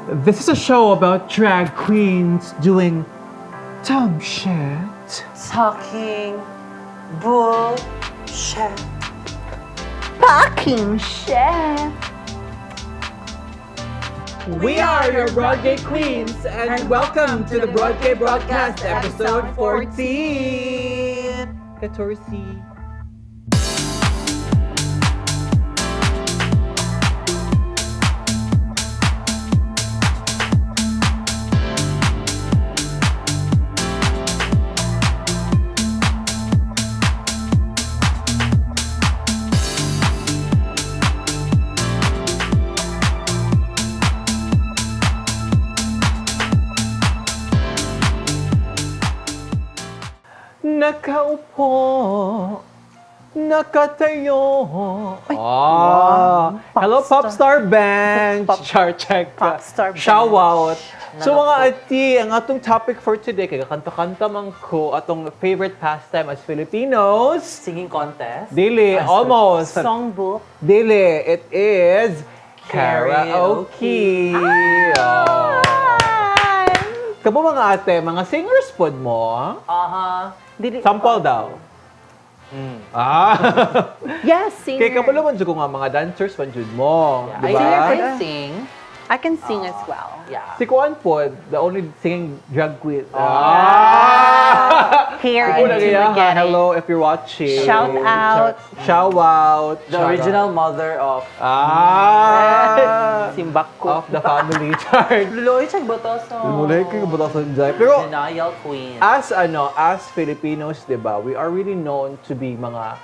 This is a show about drag queens doing dumb shit. Talking bullshit. Fucking shit. We are your Broadway queens, and welcome to the Broadway Broadcast episode 14. 14. Nakaupo, nakatayo. Hello, Popstar Bench. Char check. Popstar Bench. Shout out. So mga ati, ang atong topic for today, kaya kanta-kanta man ko, atong favorite pastime as Filipinos. Singing contest. Dili, almost. Songbook. Dili, it is karaoke. Oh. Kamo mga ate, mga singers pod mo. Sample daw. Yes, singer. Kaya kapalo man dyan ko nga mga dancers man dyan mo. Yeah. Diba? Singer I ka can na. sing. I can sing as well. Yeah. Si Kuan po, the only singing drag queen. Here Ako na in kaya, Dumaguete. hello if you're watching. Shout out. Shout out. The original mother of Simbako. Of the family chart. Luloy Check Botoso. Mulay kayo ba sa dyan? Pero, Denial Queen. as Filipinos, di ba, we are really known to be mga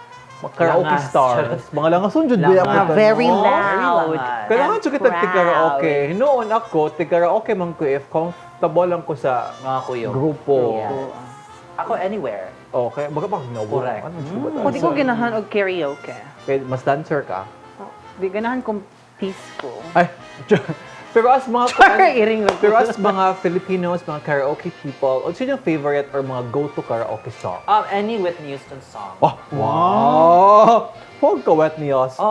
karaoke Langas. stars. Mga langason dyan. Langas. Mga Very Very loud. langas. kailangan and siya kita proud. karaoke. Noon ako, karaoke man ko if comfortable lang ko sa Mga kuyo. grupo. Yes. Ako anywhere. Okay, baka pag nawala. Correct. Ano, Kung di ko ganahan og karaoke. Mas dancer ka? Di ganahan kong peaceful. Ay, pero as mga Iring lang. pero as mga Filipinos, mga karaoke people, ano yung favorite or mga go-to karaoke song? Any Whitney Houston song. Oh, wow! Huwag ka wet ni Austin.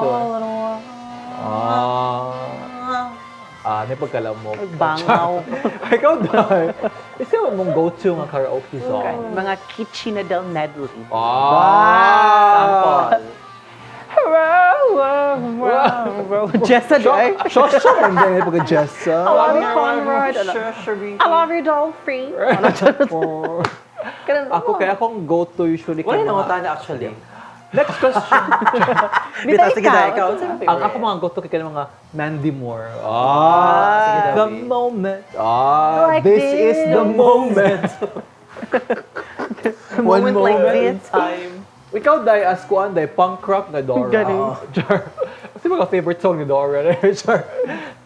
May pagkalam mo. Bangaw. Ikaw dahil. Isa mo mong go-to nga karaoke song. Mga Kitchen Del Medley. Sample. Jessa Joy. Shosha man din pagka-Jessa. I love you, Conrad. I love you, Dolphy. Ako kaya akong go-to usually Wala kay nang mga- utana actually. Next question. Bita Sige na, ikaw. ikaw. Ang ako mga go-to kay mga Mandy Moore. sige daw, The Bi. moment. Like This this. is the moment. Moment like this. Time. Ikaw day as kuan day punk rock na Dora. Ganun. Char. Kasi mga favorite song ni Dora. Char.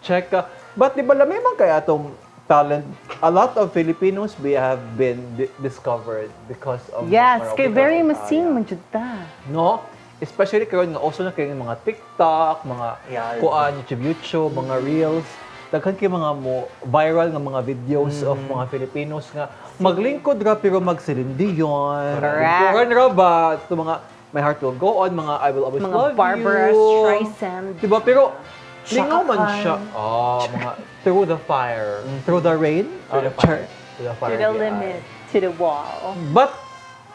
Check ka. But di ba lamay man kaya itong talent? A lot of Filipinos we have been discovered because of Yes, karaoke kay very karaoke. masing man jud ta. No? Especially karon nga also na kayo mga TikTok, mga Yeah. kuan, YouTube, mga Reels. Daghan kay mga viral nga mga videos of mga Filipinos nga maglingkod ra pero magsilin diyon. Correct. Kuan ra ba ito mga My Heart Will Go On, mga I Will Always Mga Love Barbara You. Streisand. Diba? Pero Shaka lingaw man Khan. siya. Mga Through the Fire. Through the Rain. Through the Char. Fire. Through the To Fire. the yeah. limit, to the wall. But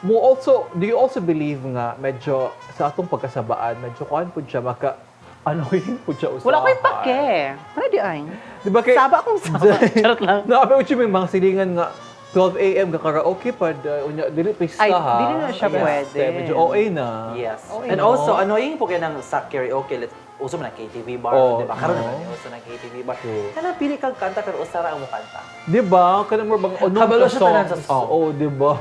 do you also believe nga medyo sa atong pagkasabaan, medyo kuan po siya annoying po siya usahay. Wala ko'y pake. Ano di ay? Diba kay... Saba akong saba. Charot lang. Naabi ko siya may mga silingan nga 12 a.m. ka karaoke pa, unya, dili pista Ay, ha. dili na siya pwede. Medyo OA na. Yes. Oh, And no. also, annoying po kayo ng sa karaoke. Uso mo na KTV bar, Oh, di ba? Karoon no. naman uso ng KTV bar. True. Kana pili kang kanta pero usara ang mo kanta. Diba? Kana mo bang unong Kabalo ka siya tanan sa songs? Oo, diba?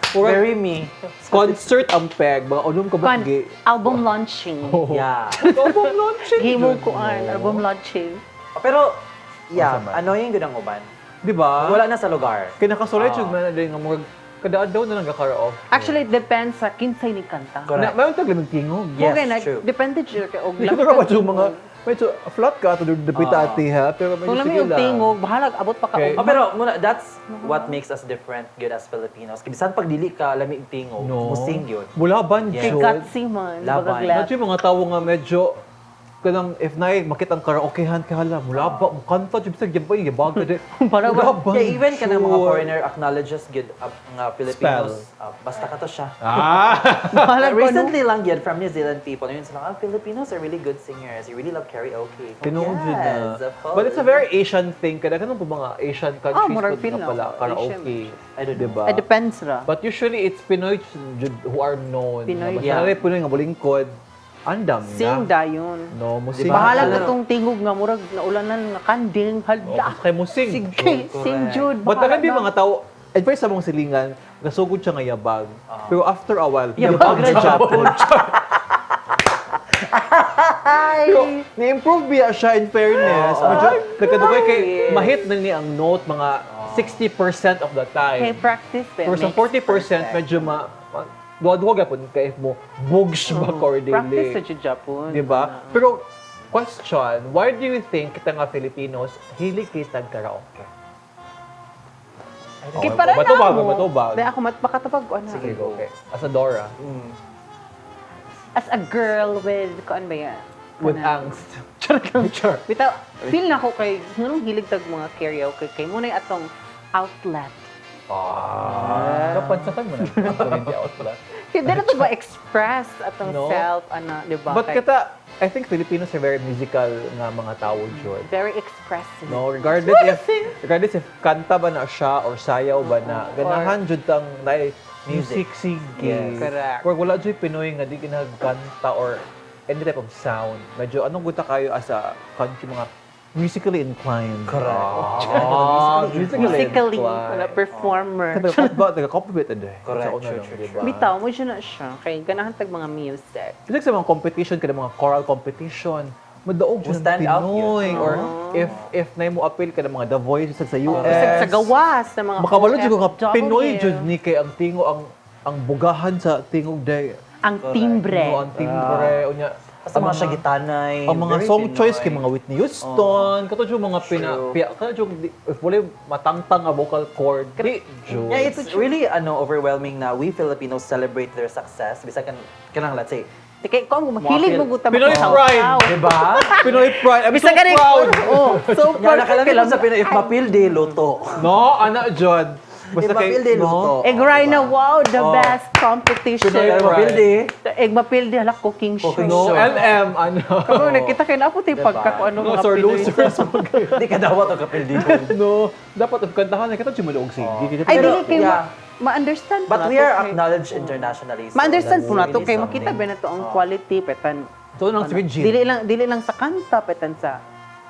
Murag Very me. concert ang peg, mga unong ka Kan, ba? album launching. Yeah. Album launching. Game mo yun, ko an, no? album launching. Pero, yeah, Masama. annoying yun ang uban. Diba? Wala na sa lugar. Kaya nakasulit Ah. yung mga din nga murag kada-adlaw na lang ka-karaoke. Actually, it depends sa kinsay ni kanta. Correct. Mayroon taglamig tingog. Yes, Okay, na, true. depende siya kay og Ito ka ba yung mga medyo flat ka to dapita ati ha, pero Kung medyo lami sige og lang. tingog, bahalag abot pa ka Okay. og Pero muna, that's what makes us different good as Filipinos. Bisan pag dili ka lami og tingog, No. musing yun. Mula ban Yes. kay Jud. Katsi man, Laban. bagaglat. Medyo yung mga tao nga medyo kanang if na makitang karaokehan kahala mula ba mo kanta jud sa gibay gibaga de. Para ba? Yeah, even ka ng mga foreigner acknowledges good nga Filipinos. Basta ka to siya. Bahala ko, no? Recently lang yun from New Zealand people. Yun sila, Filipinos are really good singers. You really love karaoke. Tinuod jud Yes, na. of course. But it's a very Asian thing kada kanang po mga Asian countries murag pud feel na pala na. karaoke. I don't know. Diba? It depends ra. But usually it's Pinoy jud who are known. Pinoy. Basta Yeah. na Pinoy nga bulingkod. Andam na. Sing dayon. No, mo sing. Diba? Bahala Ano? ka tong tingog nga murag naulanan nga kanding hala. Kay mo sing. Sige, sing Jude. But bahala naman di na. mga tao, at first sa mong silingan, nasugod siya nga yabag. Pero after a while, Yabag na na Japon. Ay! Pero ni-improve biya siya in fairness. Medyo nagkadugay kay mahit na niya ang note mga 60% of the Kay time. practice ba? Pero sa 40% medyo duwa-duwa gapon kay mo bugs ba Practice sa accordingly. Japon. Di ba? Pero question, why do you think kita nga Filipinos hilig kitag karaoke? Kay para na matubag, mo. matubag. Dahil ako makatapag ko ano. Sige, okay. As a Dora, As a girl with, kuan ba yan? with Kanang- angst. Sure. Bitaw, feel na ko kay, ngunong hilig tag mga karaoke, kay muna yung atong outlet. Napansakan mo na. Ito hindi out pala. Kaya di na ito ba express atong No. self, ano, di ba? But Kay- kita, I think Filipinos are very musical nga mga tao, Jod. very expressive. No, regardless if kanta ba na siya or sayaw ba na, ganahan jud tang na music sige. Yes. Correct. Or wala jud Pinoy nga di ginagkanta or any type of sound. Medyo anong guta kayo as a country mga musically inclined. Correct. Musically, wala performer. Sabi ba nagka-compliment ade. Correct, Sa una true, lang, true, diba? Bitaw, mo siya na siya. Kay ganahan tag mga music. Kasi sa mga competition kada mga choral competition, madaog Will jud stand out Pinoy yun. or if na mo appeal kada mga The Voice sa US. Bisag sa gawas na mga Makabalo jud ko nga OFW. Pinoy jud ni kay ang tingo ang bugahan sa tingog day. Ang timbre. No, ang timbre unya. Basta mga siya gitanay. Ang mga very song Pinoy. choice kay mga Whitney Houston, kato yung mga if wala matangtang nga vocal cord. Di, jud. Yeah, it's really overwhelming na we Filipinos celebrate their success. Bisa kanang let's say, Kay ko mo mahilig mo guta Pinoy pride. diba? Pinoy pride. I'm so Bisa ka rin. proud. Oh, so Nga proud. nakalami ko sa Pinoy, if mapilde, luto. No, ana jud. Basta If kay mapilde, luto. Egg right na, wow, the Oh. best competition. Pinoy If pride. mapilde, Egg mapildi, hala, cooking show. Cooking No, show. LM, ano. Kamo nakita kayo na po tayo Diba? pagka kung ano No, mga sir, Pinoy. losers. di ka dawat ang kapilde. No, dapat if kantahan na kita chumulog sige. Ay, Pero, dili kayo yeah. ma-understand But po we na are to, kay- acknowledged internationally. so Ma-understand that's po na to really kay makita something. ba na to ang quality petan. So, nang si Regine. Dili lang sa kanta petan sa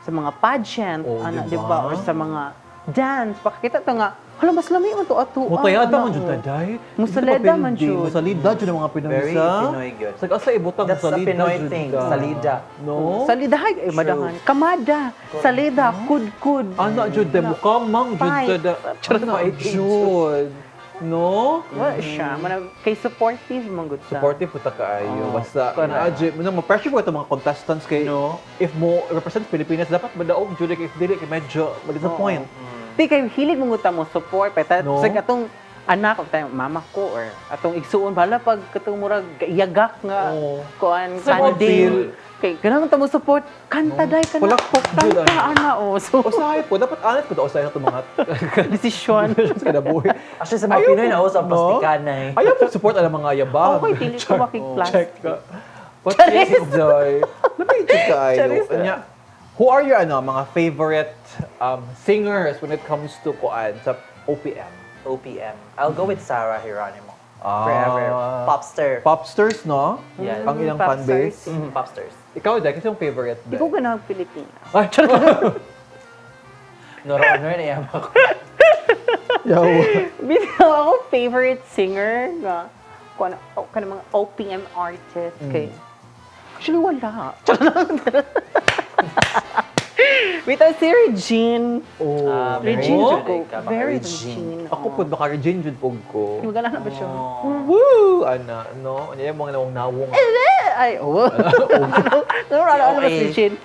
mga pageant, Oh, ana, diba? di ba? Or sa mga dance. Pakita to nga, hala, mas lami man to ato. Mutayada man jud taday. Musaleda man jud. Musalida jud ang mga Pinoy Very sa. Pinoy good. Sa asa ibutang That's the musalida Pinoy jud thing, ka. salida. No. Salida, ay, madahan. Kamada, salida, kud-kud. Ana jud de mukamang jud Fight. tada. Ana jud. No? Wala siya. Kay supportive man gud sa. Supportive po ta kaayo. Oo. Basta Correct. na mo pressure po itong mga contestants kay if mo represent Pilipinas dapat madaog jud if dili kay medyo ma-disappoint. Di kay hilig mo guta mo support petan No. sa atong anak o tayong mama ko or atong igsuon bala pag katong murag yagak nga Oo. kuan Sa mga feel. kanding kay kanang ta mo support kanta day kana Palakpak jud, kanta ana o so Usahay po dapat alat ko ta usahay na itong mga desisyon. kada buhi. Actually, sa mga Ayaw Pinoy po, na usap, no? pastikanay. Ayaw po support ang mga yabang. Okay, dili ko makiklas. Check ka. But yes, Joy. Namay kaayo. Charis. Anya, who are your mga favorite singers when it comes to kuan sa OPM? OPM. I'll go with Sarah Geronimo. Ah. Forever. Popster. Popsters, no? Yes. Ang ilang Popsters. fan base. Popsters. Ikaw, Dek, kasi yung favorite. Di ko ganang Pilipina. Ay, charot. Noro-honor na yan ako. Yaw. Bitaw ako favorite singer nga kuan mga OPM artist kay actually wala. Bitaw si Regine. Oh. Regine Oh? jud ko. Ka, mga Very Regine. Regine. Ako po, baka Regine Jud po ko. Magala na ba siya? Woo! Ana, no? Ano yung mga nawong-nawong. Ay, oh. Ano ba si Regine?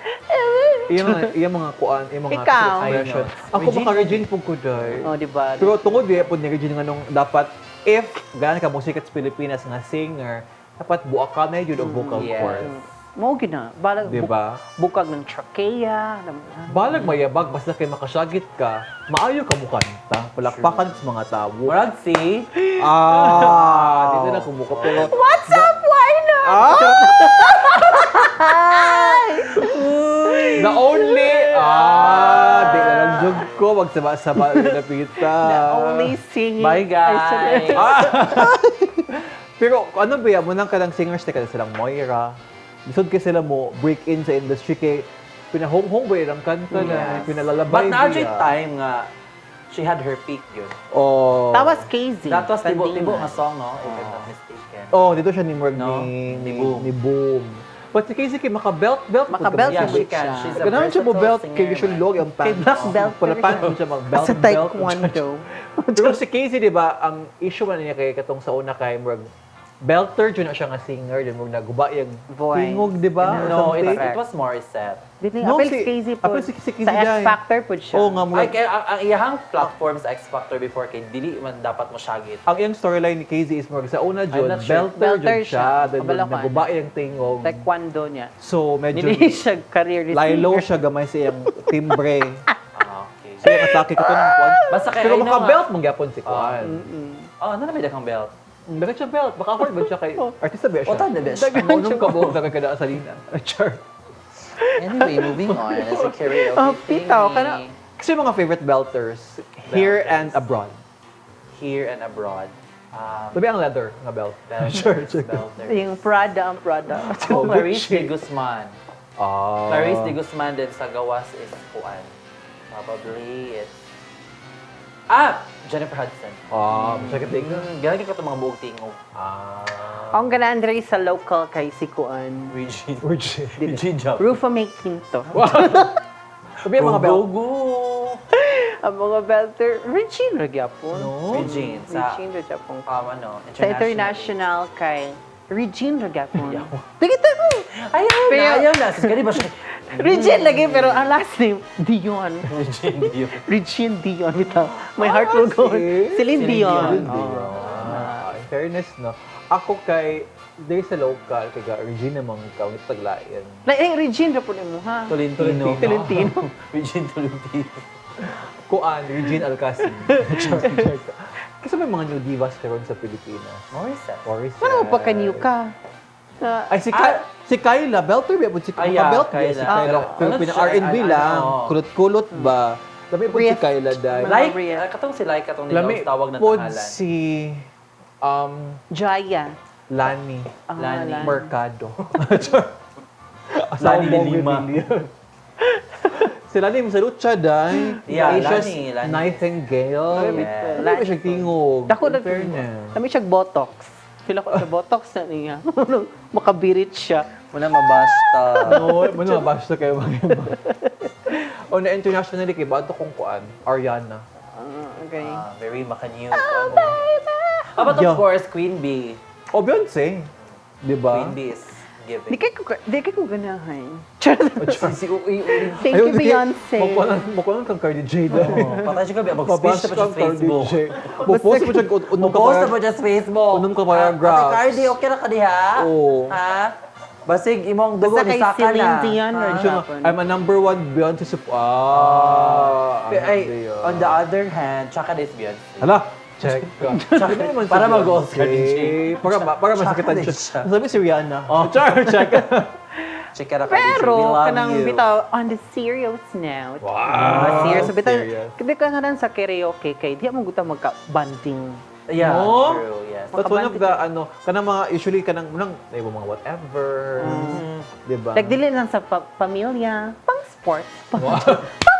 Yung mga kuan, yung mga Ikaw. expression. Ako Regine. baka Regine po ko, Day. Oh, di ba? Pero tungod di po ni Regine nga nung dapat if gana ka musika sa Pilipinas nga singer, dapat buak ka na yun ang vocal Yes. cords. Mo gina, balag Di ba? bukag ng trachea, alam mo na. Balag mayabag, basta kay makasagit ka, maayo ka mo kanta. Palakpakan sa mga tao. Murag si... Dito na kumuka. Pero, What's up? Why not? the only, di ka lang jog ko, magsama-sama napita. The only singing. Bye, guys. Pero ano ba yan, mo nang kanang singers na kada silang Moira. Lisod kay sila mo break in sa industry kay pinahong-hong ba yung kanta na Yes. pinalalabay But na niya. time nga, she had her peak yun. Oh. That was Casey. That was tibo-tibo Pandingan. nga song, no? If I'm not mistaken. Oh, dito siya ni Morg No? ni Boom. Ni Boom. But si Casey kay makabelt Makabelt Yeah, siya she with can. siya. She's a Ganahan siya mo versatile belt singer, kay usually man. log ang pants. Kay black belt. Pala pants mo siya mag belt Sa belt. taekwondo. Pero si Casey, di ba, ang issue man niya kay katong sa una kay Morg belter dyan na siya nga singer, dyan mo naguba yung Voice. tingog, di ba? No, Or it, something. it was Morissette. Dili No, apel si- si Casey po. apel si Casey Sa dahil. X Factor po siya. Oo nga, Ay, Morg. kaya ang iyahang platform sa X Factor before kay dili man dapat mo syagit. Ang iyang storyline ni Casey is Morg sa una I'm dyan, not sure. belter Belter dyan siya, siya. then Kabalo ka. naguba yung tingog. Taekwondo niya. So, medyo Dili siya career lilo singer. siya gamay sa iyang timbre. Ah, okay. So, yung atake ko to ng Kwan. Basta kay Pero I know maka-belt mong gyapon si Kwan. Oh, ano na may dakang belt? Bakit siya belt? Baka afford ba siya kay artista ba siya? O, tanda ba siya? Daganong ka buhok na kagada sa lina. Char. Anyway, moving on. As a karaoke Oh, pitaw, kana- Kasi yung mga favorite belters, here and abroad. Here and abroad. Sabi ang leather nga belt. Belters, belters. Yung Prada, ang Prada. Oh, Clarice Gucci. de Guzman. Ah. Clarice de Guzman din sa gawas is kuan. Probably it's... Jennifer Hudson. Masakit din ka. Gagawin ko itong mga buong tingog. Ang gana Andre sa local kay si Kuan. Regine. Virgin. Regine Job. Rufa May Quinto. Sabi ang mga belt. Ang mga belter, Regine Ragyapon. No? Regine. Sa, Regine Ragyapon. international. Sa international kay Regine Ragyapon. Tigita ko! Ayaw na, Pero- ayaw na. Sis, gani ba siya? Regine lagi, pero ang last name, Dion. Regine Dion. Regine Dion. Bitaw. My heart will go on. see? Celine Dion. Dion. In fairness, no? Ako kay, there sa local, kay Regina Mangkaw, ito taglayan. Like, Regine, rapon mo, ha? Tolentino. Tolentino. Regine Tolentino. Kuan, Regine Alcacid. Kasi may mga new divas karon sa Pilipinas. Morissette. Morissette. Paano mo pagka-new ka? Na- Ay, si Kyla, belter ba? Si Ah, yeah, belt ba? Kyla. Si Kyla. Ah, Filipino ano siya? R&B lang. Ano? Kulot-kulot ba? Lami po si Riff. Kyla dahil. Like- Katong si Like, katong Lami nilaw tawag na po tangalan. si Jaya. Lani Lani. Mercado. Lani Asawa de Lima. mo, William. Si Lani sa lucha dahil. Yeah, Asia's Lani. Nightingale. Yeah. Lani ba siya tingog? Dako na In fairness. Kami siya botox. Feel ako sa botox na niya. Makabirit siya. Muna mabasta. No, muna basta kayo mga iba. O na internationally kay bato kong kuan, Ariana. Okay. Very maka-new. But Yeah. of course, Queen Bee. O Beyonce, 'di ba? Queen Bee is Di giving. kay ko ganahan. Si Ui. Thank you, Beyonce. Magkunan kang Cardi J daw. Patay siya gabi. Mag-speech na pa siya sa Facebook. Bupost mo siya unong ka Mag-post na para. pa siya sa Facebook. Unong ka paragraphs. Ate Cardi, okay na ka diha? Oo. Ha? Basig, imong dugo Basta ni kay Saka Celine na. Dion or Siya nga, I'm a number one Beyonce Ay, on the other hand, Chaka is Beyonce. Hala, check ka. Check Para mag-Oscar din siya. Para masakitan Tsaka din siya. siya. Sabi si Rihanna. Char, check. Check ka na ka, DJ. Pero, We love kanang you. bitaw, on the serious note. Wow, serious. So, bitaw, serious. hindi ka nga lang sa karaoke kay, di mo guta magka-banding. Yeah, No? true, yes. That's one of the, kanang mga, usually, kanang, na mga whatever. Diba? Like, dili lang sa pamilya, pang sports, pang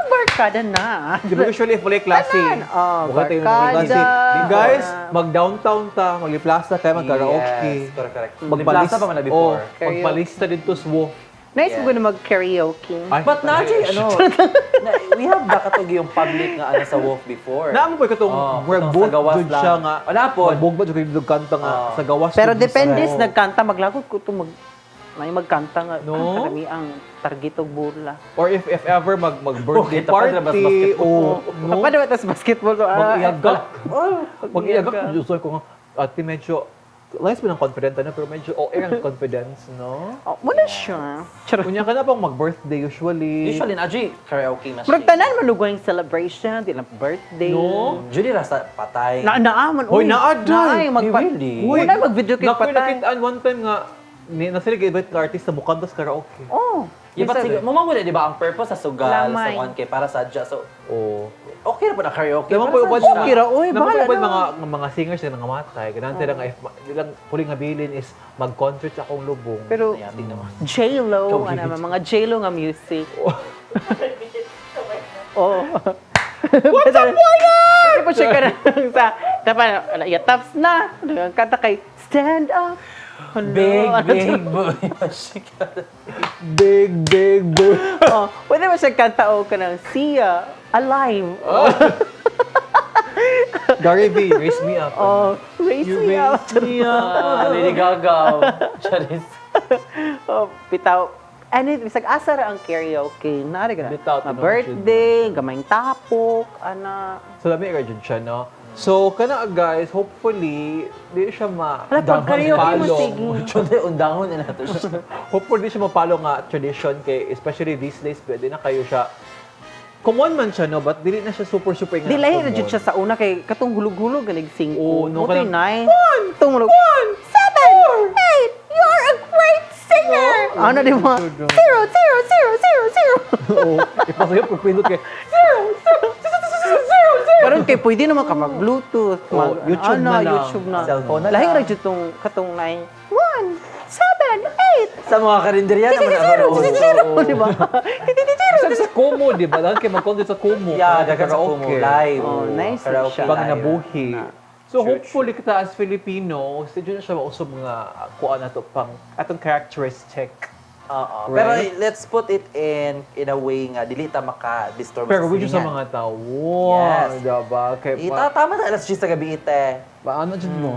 barkada na. Diba usually, fully classy. Tanan. Oh, Bukat tayo barkada. classy. Guys, mag-downtown ta, mag-plaza tayo, mag-karaoke. Yes, correct. Magbalista pa man na before. magbalista dito sa WOF. Nice Yeah. mo na mag-karaoke. But naturally, we have bakatog yung public nga ano sa Wolf before. Naamo po katong katong sa both gawas jud lang. siya nga. Wala po. Magbugba jud kay kanta nga sa gawas. Pero jud depende sa- sa nagkanta, maglagot ko ito may magkanta nga. No? Karami ang target og burla. Or if ever birthday Okay, tapos na ba sa party basketball? o no. Paano ba tas basketball ko? Mag-iagak. Oh, Mag-iagak. Gusto ko nga, ate medyo Lais mo ng confident na, pero medyo OA ang confidence, no? Oh, wala siya. Charot. Kunya ka na pang mag-birthday usually. Usually, Aji, karaoke mas. Murag tanan malugay celebration, di lang birthday. No? Judy, rasa patay. Naaman. Hoy, naad, Really? Una mag-video kay Nakoy patay. nakitaan one time nga, nasilig ibit ka artist na mukha sa karaoke. Oh. Yeah, but siguro, mamawala, di ba, ang purpose sa sugal, Lamay. sa one kay para sa adja. So, Oo. okay na po na karaoke. Naman para po sa Okay ra, uy, naman bahala po na. mga singers na mga matay. Ganun sila nga, ilang huling nga bilin is mag-concert sa akong lubong. Pero Nayating naman. J-Lo, ano, mga J-Lo nga music. Oh. What's up, Warner? Hindi po siya ka na sa, dapat, taps na. Ang kanta kay Stand Up. Hello. Big boy. Big boy. Oh, pwede mo siya kanta o ka ng Sia, Alive. Gary V, raise me up. Oh, raise You me up. raise me up. Lady Gaga. Charis. Oh, bitaw. And it, bisag asa ra ang karaoke. Nari ka na. Bitaw, Ma tinong birthday, gamayng tapok, ana. So, dami ka dyan siya, no? So, kana guys, hopefully, di siya Wala, pag karaoke mo, sige. Chundi, undangon na nato siya. Hopefully, di siya mapalo nga tradition kay, especially these days, pwede na kayo siya. Common man siya, no? But dili na siya super nga Di lahi na common. jud siya sa una kay katong hulog-hulog ganig sing. Oo, no, Mutoy kanang, nine. Tumulog. 1, 7, 8. You're a great singer. Ano di mo? 0, 0, 0, 0, 0. Oo. Ipasayap kung pindot kay, 0, 0, 0, 0. Karon kay pwede naman ka mag-Bluetooth, Oo, YouTube na lang. YouTube na. Cellphone na Lahi lang. ra jud tong katong 9. 1, 7, 8. Sa mga karinderya naman ako. Di ba? sa Kumu, di ba? Dahil kayo mag-concert sa Kumu. Yeah, dagat sa Kumu. Live. Oh, nice Karaoke siya. Pag live. nabuhi. So hopefully kita as Filipino, dito na siya mausob nga kuha na to pang atong characteristic. Oo. Right? Pero let's put it in a way nga dili ta maka-disturb Pero which sa silingan. mga tao, Yes. diba? Kaya Tama na alas 10 sa gabi ite. paano dyan mo?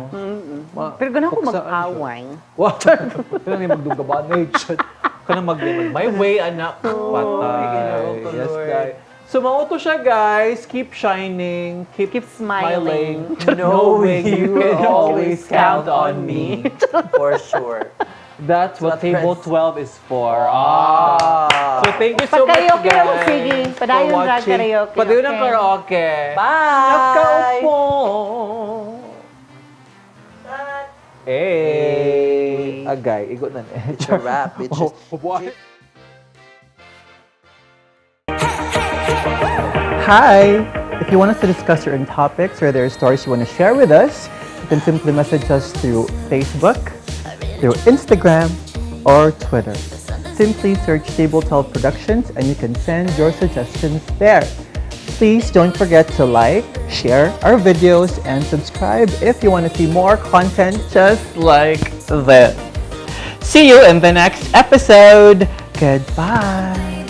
Pero ganun ako Buksan siya. mag-away. What? Kanang may magdugabanage. Kanang my way, anak. Patay. ginoo ko, Yes, Lord. guys. So, mauto siya, guys. Keep shining. Keep smiling. Knowing you can always count on me. For sure. That's what That's table friends. 12 is for. Ah. So, thank you so much, Pag-karaoke guys. ako, sige. Padayon for ra watching. karaoke, Padayon ng okay? karaoke. Bye! Nakaupo. Hey. Agay. Igot na. It's a wrap, bitches. What? Hi! If you want us to discuss certain topics or there are stories you want to share with us, you can simply message us through Facebook, through Instagram, or Twitter. Simply search Table 12 Productions and you can send your suggestions there. Please don't forget to like, share our videos, and subscribe if you want to see more content just like this. See you in the next episode. Goodbye.